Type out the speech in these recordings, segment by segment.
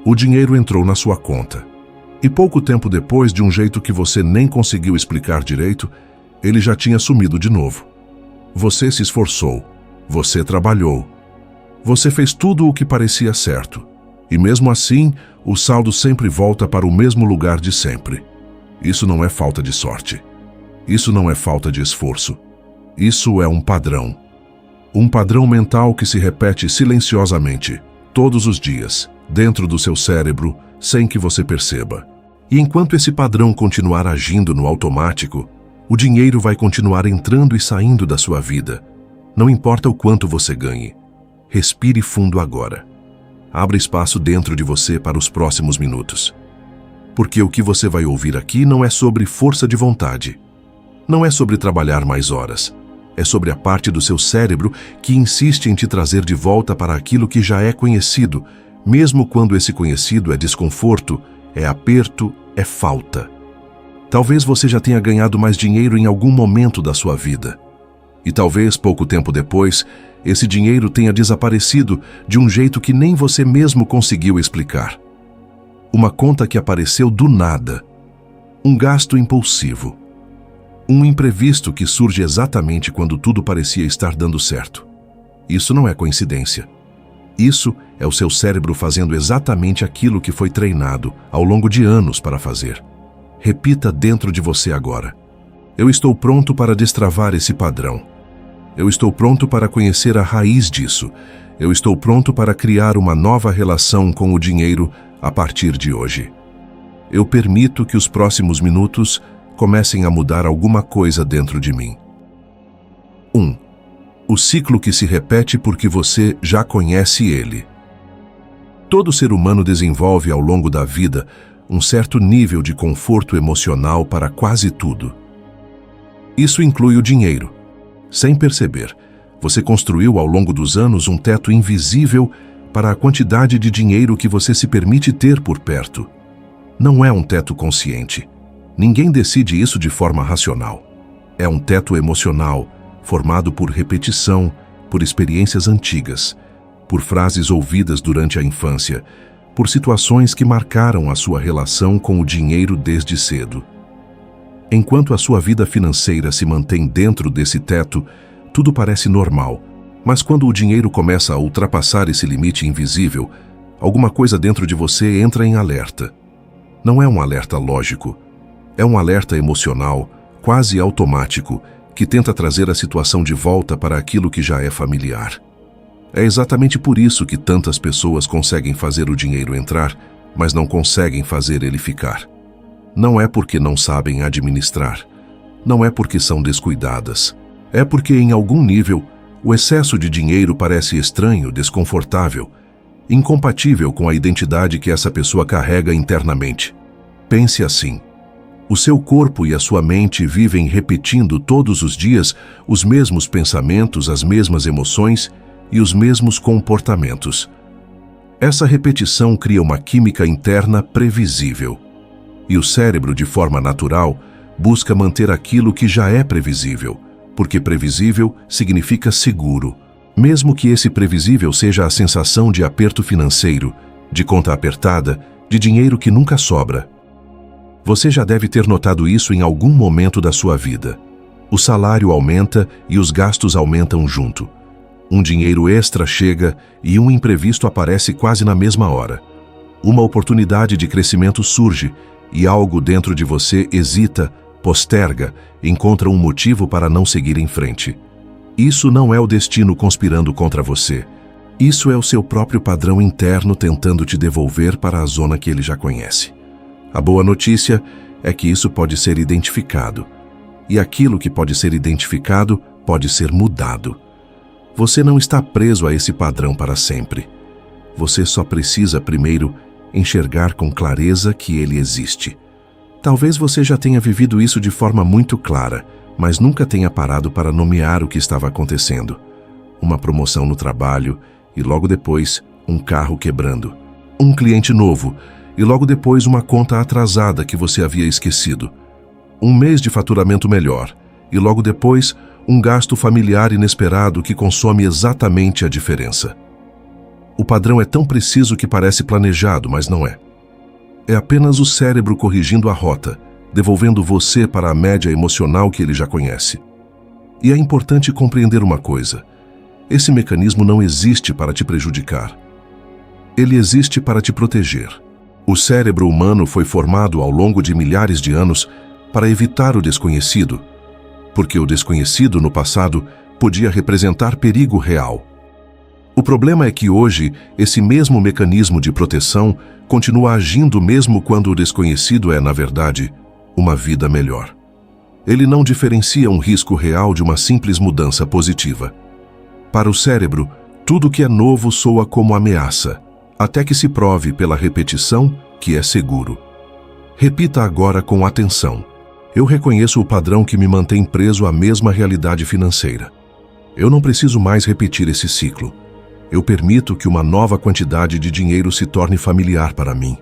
O dinheiro entrou na sua conta. E pouco tempo depois, de um jeito que você nem conseguiu explicar direito, ele já tinha sumido de novo. Você se esforçou, você trabalhou, você fez tudo o que parecia certo. E mesmo assim, o saldo sempre volta para o mesmo lugar de sempre. Isso não é falta de sorte. Isso não é falta de esforço. Isso é um padrão. Um padrão mental que se repete silenciosamente, todos os dias, dentro do seu cérebro, sem que você perceba. E enquanto esse padrão continuar agindo no automático, o dinheiro vai continuar entrando e saindo da sua vida. Não importa o quanto você ganhe. Respire fundo agora. Abra espaço dentro de você para os próximos minutos. Porque o que você vai ouvir aqui não é sobre força de vontade. Não é sobre trabalhar mais horas. É sobre a parte do seu cérebro que insiste em te trazer de volta para aquilo que já é conhecido, mesmo quando esse conhecido é desconforto, é aperto, é falta. Talvez você já tenha ganhado mais dinheiro em algum momento da sua vida. E talvez, pouco tempo depois, esse dinheiro tenha desaparecido de um jeito que nem você mesmo conseguiu explicar. Uma conta que apareceu do nada. Um gasto impulsivo. Um imprevisto que surge exatamente quando tudo parecia estar dando certo. Isso não é coincidência. Isso é o seu cérebro fazendo exatamente aquilo que foi treinado ao longo de anos para fazer. Repita dentro de você agora. Eu estou pronto para destravar esse padrão. Eu estou pronto para conhecer a raiz disso. Eu estou pronto para criar uma nova relação com o dinheiro a partir de hoje. Eu permito que os próximos minutos comecem a mudar alguma coisa dentro de mim. 1. O ciclo que se repete porque você já conhece ele. Todo ser humano desenvolve ao longo da vida um certo nível de conforto emocional para quase tudo. Isso inclui o dinheiro. Sem perceber, você construiu ao longo dos anos um teto invisível para a quantidade de dinheiro que você se permite ter por perto. Não é um teto consciente. Ninguém decide isso de forma racional. É um teto emocional, formado por repetição, por experiências antigas, por frases ouvidas durante a infância, por situações que marcaram a sua relação com o dinheiro desde cedo. Enquanto a sua vida financeira se mantém dentro desse teto, tudo parece normal, mas quando o dinheiro começa a ultrapassar esse limite invisível, alguma coisa dentro de você entra em alerta. Não é um alerta lógico, é um alerta emocional, quase automático, que tenta trazer a situação de volta para aquilo que já é familiar. É exatamente por isso que tantas pessoas conseguem fazer o dinheiro entrar, mas não conseguem fazer ele ficar. Não é porque não sabem administrar. Não é porque são descuidadas. É porque, em algum nível, o excesso de dinheiro parece estranho, desconfortável, incompatível com a identidade que essa pessoa carrega internamente. Pense assim. O seu corpo e a sua mente vivem repetindo todos os dias os mesmos pensamentos, as mesmas emoções e os mesmos comportamentos. Essa repetição cria uma química interna previsível. E o cérebro, de forma natural, busca manter aquilo que já é previsível, porque previsível significa seguro, mesmo que esse previsível seja a sensação de aperto financeiro, de conta apertada, de dinheiro que nunca sobra. Você já deve ter notado isso em algum momento da sua vida. O salário aumenta e os gastos aumentam junto. Um dinheiro extra chega e um imprevisto aparece quase na mesma hora. Uma oportunidade de crescimento surge e algo dentro de você hesita, posterga, encontra um motivo para não seguir em frente. Isso não é o destino conspirando contra você. Isso é o seu próprio padrão interno tentando te devolver para a zona que ele já conhece. A boa notícia é que isso pode ser identificado. E aquilo que pode ser identificado pode ser mudado. Você não está preso a esse padrão para sempre. Você só precisa primeiro enxergar com clareza que ele existe. Talvez você já tenha vivido isso de forma muito clara, mas nunca tenha parado para nomear o que estava acontecendo. Uma promoção no trabalho e logo depois um carro quebrando. Um cliente novo e logo depois uma conta atrasada que você havia esquecido. Um mês de faturamento melhor e logo depois um gasto familiar inesperado que consome exatamente a diferença. O padrão é tão preciso que parece planejado, mas não é. É apenas o cérebro corrigindo a rota, devolvendo você para a média emocional que ele já conhece. E é importante compreender uma coisa: esse mecanismo não existe para te prejudicar. Ele existe para te proteger. O cérebro humano foi formado ao longo de milhares de anos para evitar o desconhecido, porque o desconhecido no passado podia representar perigo real. O problema é que hoje, esse mesmo mecanismo de proteção continua agindo mesmo quando o desconhecido é, na verdade, uma vida melhor. Ele não diferencia um risco real de uma simples mudança positiva. Para o cérebro, tudo que é novo soa como ameaça, até que se prove pela repetição que é seguro. Repita agora com atenção. Eu reconheço o padrão que me mantém preso à mesma realidade financeira. Eu não preciso mais repetir esse ciclo. Eu permito que uma nova quantidade de dinheiro se torne familiar para mim.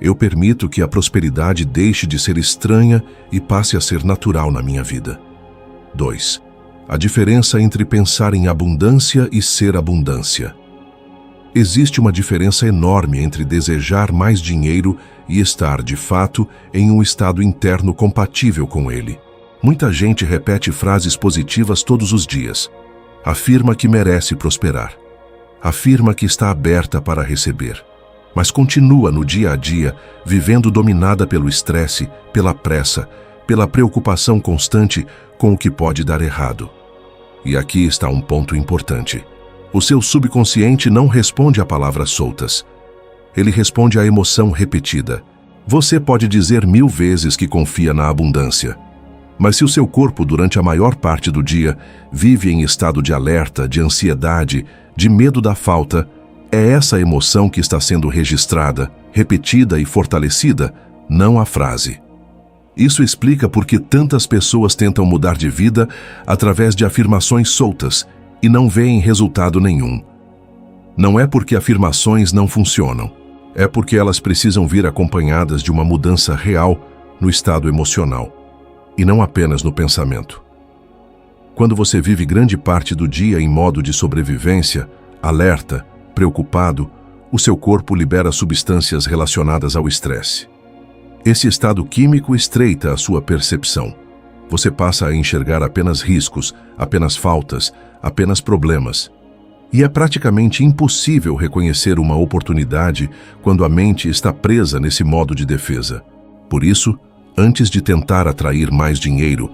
Eu permito que a prosperidade deixe de ser estranha e passe a ser natural na minha vida. 2. A diferença entre pensar em abundância e ser abundância. Existe uma diferença enorme entre desejar mais dinheiro e estar, de fato, em um estado interno compatível com ele. Muita gente repete frases positivas todos os dias. Afirma que merece prosperar. Afirma que está aberta para receber. Mas continua no dia a dia, vivendo dominada pelo estresse, pela pressa, pela preocupação constante com o que pode dar errado. E aqui está um ponto importante. O seu subconsciente não responde a palavras soltas. Ele responde à emoção repetida. Você pode dizer 1000 vezes que confia na abundância, mas se o seu corpo, durante a maior parte do dia, vive em estado de alerta, de ansiedade, de medo da falta, é essa emoção que está sendo registrada, repetida e fortalecida, não a frase. Isso explica por que tantas pessoas tentam mudar de vida através de afirmações soltas e não veem resultado nenhum. Não é porque afirmações não funcionam, é porque elas precisam vir acompanhadas de uma mudança real no estado emocional, e não apenas no pensamento. Quando você vive grande parte do dia em modo de sobrevivência, alerta, preocupado, o seu corpo libera substâncias relacionadas ao estresse. Esse estado químico estreita a sua percepção. Você passa a enxergar apenas riscos, apenas faltas, apenas problemas. E é praticamente impossível reconhecer uma oportunidade quando a mente está presa nesse modo de defesa. Por isso, antes de tentar atrair mais dinheiro,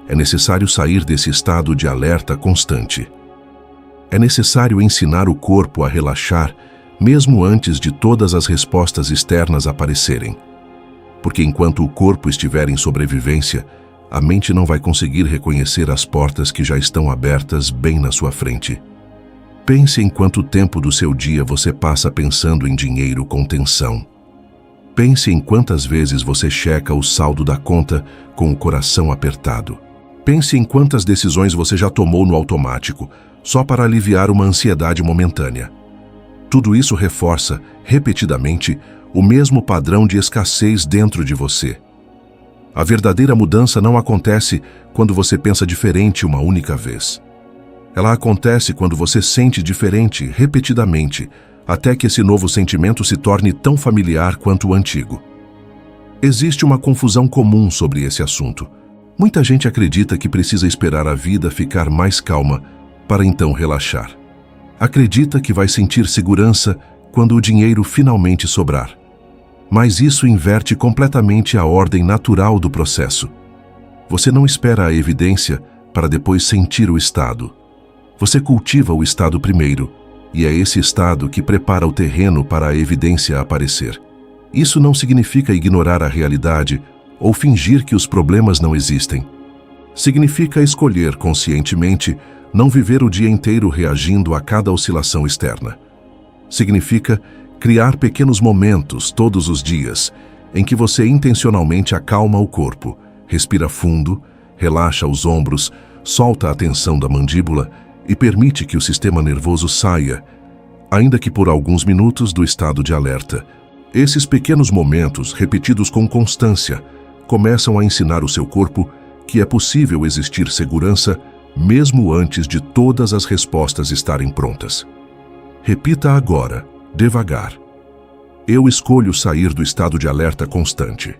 é necessário sair desse estado de alerta constante. É necessário ensinar o corpo a relaxar, mesmo antes de todas as respostas externas aparecerem. Porque enquanto o corpo estiver em sobrevivência, a mente não vai conseguir reconhecer as portas que já estão abertas bem na sua frente. Pense em quanto tempo do seu dia você passa pensando em dinheiro com tensão. Pense em quantas vezes você checa o saldo da conta com o coração apertado. Pense em quantas decisões você já tomou no automático, só para aliviar uma ansiedade momentânea. Tudo isso reforça, repetidamente, o mesmo padrão de escassez dentro de você. A verdadeira mudança não acontece quando você pensa diferente uma única vez. Ela acontece quando você sente diferente repetidamente, até que esse novo sentimento se torne tão familiar quanto o antigo. Existe uma confusão comum sobre esse assunto. Muita gente acredita que precisa esperar a vida ficar mais calma para então relaxar. Acredita que vai sentir segurança quando o dinheiro finalmente sobrar. Mas isso inverte completamente a ordem natural do processo. Você não espera a evidência para depois sentir o estado. Você cultiva o estado primeiro, e é esse estado que prepara o terreno para a evidência aparecer. Isso não significa ignorar a realidade ou fingir que os problemas não existem. Significa escolher conscientemente não viver o dia inteiro reagindo a cada oscilação externa. Significa criar pequenos momentos todos os dias em que você intencionalmente acalma o corpo, respira fundo, relaxa os ombros, solta a tensão da mandíbula e permite que o sistema nervoso saia, ainda que por alguns minutos, do estado de alerta. Esses pequenos momentos, repetidos com constância, começam a ensinar o seu corpo que é possível existir segurança mesmo antes de todas as respostas estarem prontas. Repita agora, devagar. Eu escolho sair do estado de alerta constante.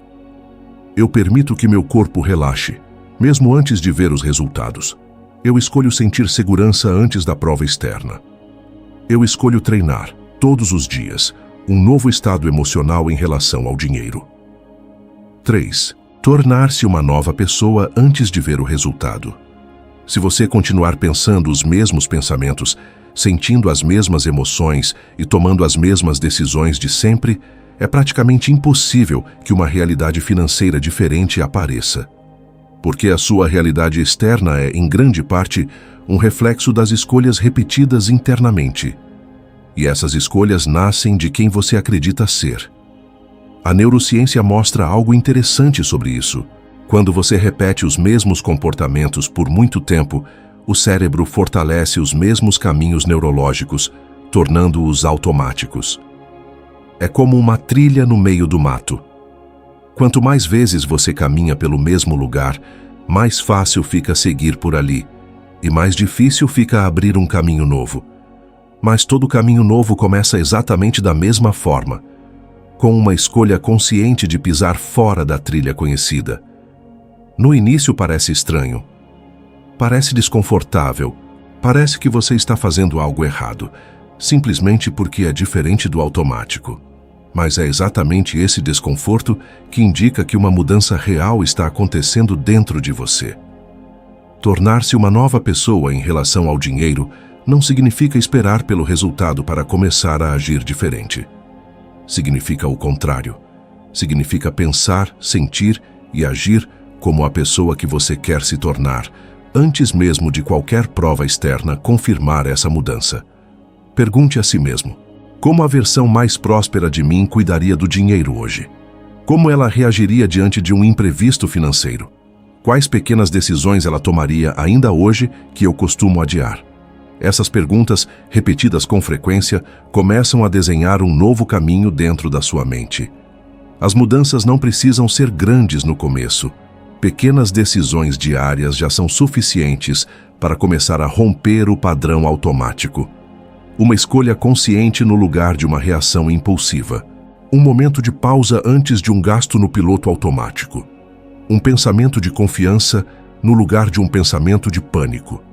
Eu permito que meu corpo relaxe, mesmo antes de ver os resultados. Eu escolho sentir segurança antes da prova externa. Eu escolho treinar, todos os dias, um novo estado emocional em relação ao dinheiro. 3. Tornar-se uma nova pessoa antes de ver o resultado. Se você continuar pensando os mesmos pensamentos, sentindo as mesmas emoções e tomando as mesmas decisões de sempre, é praticamente impossível que uma realidade financeira diferente apareça. Porque a sua realidade externa é, em grande parte, um reflexo das escolhas repetidas internamente. E essas escolhas nascem de quem você acredita ser. A neurociência mostra algo interessante sobre isso. Quando você repete os mesmos comportamentos por muito tempo, o cérebro fortalece os mesmos caminhos neurológicos, tornando-os automáticos. É como uma trilha no meio do mato. Quanto mais vezes você caminha pelo mesmo lugar, mais fácil fica seguir por ali, e mais difícil fica abrir um caminho novo. Mas todo caminho novo começa exatamente da mesma forma, com uma escolha consciente de pisar fora da trilha conhecida. No início parece estranho, parece desconfortável, parece que você está fazendo algo errado, simplesmente porque é diferente do automático. Mas é exatamente esse desconforto que indica que uma mudança real está acontecendo dentro de você. Tornar-se uma nova pessoa em relação ao dinheiro não significa esperar pelo resultado para começar a agir diferente. Significa o contrário. Significa pensar, sentir e agir como a pessoa que você quer se tornar, antes mesmo de qualquer prova externa confirmar essa mudança. Pergunte a si mesmo: como a versão mais próspera de mim cuidaria do dinheiro hoje? Como ela reagiria diante de um imprevisto financeiro? Quais pequenas decisões ela tomaria ainda hoje que eu costumo adiar? Essas perguntas, repetidas com frequência, começam a desenhar um novo caminho dentro da sua mente. As mudanças não precisam ser grandes no começo. Pequenas decisões diárias já são suficientes para começar a romper o padrão automático. Uma escolha consciente no lugar de uma reação impulsiva. Um momento de pausa antes de um gasto no piloto automático. Um pensamento de confiança no lugar de um pensamento de pânico.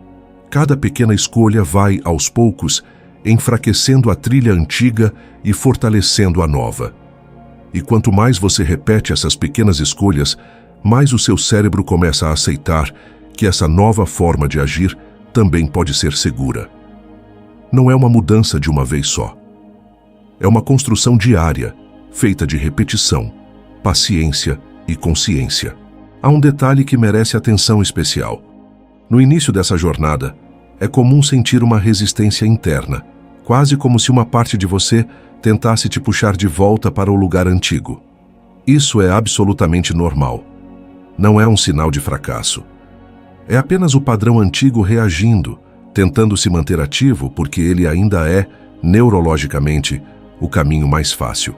Cada pequena escolha vai, aos poucos, enfraquecendo a trilha antiga e fortalecendo a nova. E quanto mais você repete essas pequenas escolhas, mais o seu cérebro começa a aceitar que essa nova forma de agir também pode ser segura. Não é uma mudança de uma vez só. É uma construção diária, feita de repetição, paciência e consciência. Há um detalhe que merece atenção especial. No início dessa jornada, é comum sentir uma resistência interna, quase como se uma parte de você tentasse te puxar de volta para o lugar antigo. Isso é absolutamente normal. Não é um sinal de fracasso. É apenas o padrão antigo reagindo, tentando se manter ativo porque ele ainda é, neurologicamente, o caminho mais fácil.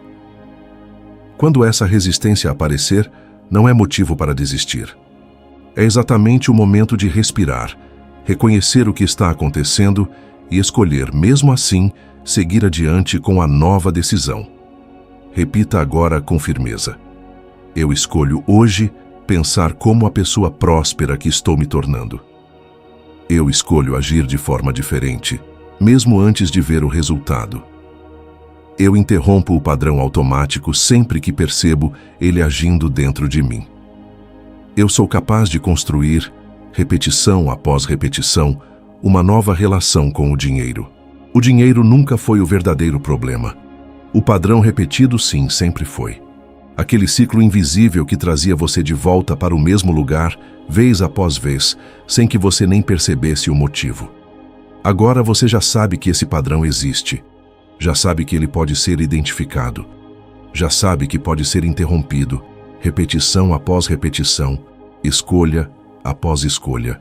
Quando essa resistência aparecer, não é motivo para desistir. É exatamente o momento de respirar, reconhecer o que está acontecendo e escolher, mesmo assim, seguir adiante com a nova decisão. Repita agora com firmeza: eu escolho hoje pensar como a pessoa próspera que estou me tornando. Eu escolho agir de forma diferente, mesmo antes de ver o resultado. Eu interrompo o padrão automático sempre que percebo ele agindo dentro de mim. Eu sou capaz de construir, repetição após repetição, uma nova relação com o dinheiro. O dinheiro nunca foi o verdadeiro problema. O padrão repetido, sim, sempre foi. Aquele ciclo invisível que trazia você de volta para o mesmo lugar, vez após vez, sem que você nem percebesse o motivo. Agora você já sabe que esse padrão existe. Já sabe que ele pode ser identificado. Já sabe que pode ser interrompido, repetição após repetição, escolha após escolha.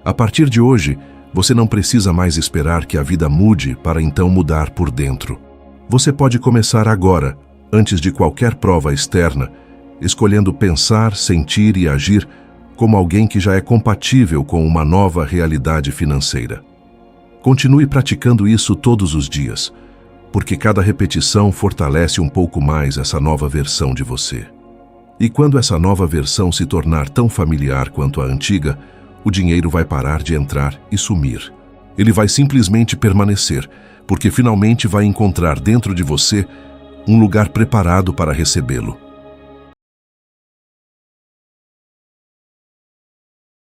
A partir de hoje, você não precisa mais esperar que a vida mude para então mudar por dentro. Você pode começar agora, antes de qualquer prova externa, escolhendo pensar, sentir e agir como alguém que já é compatível com uma nova realidade financeira. Continue praticando isso todos os dias, porque cada repetição fortalece um pouco mais essa nova versão de você. E quando essa nova versão se tornar tão familiar quanto a antiga, o dinheiro vai parar de entrar e sumir. Ele vai simplesmente permanecer, porque finalmente vai encontrar dentro de você um lugar preparado para recebê-lo.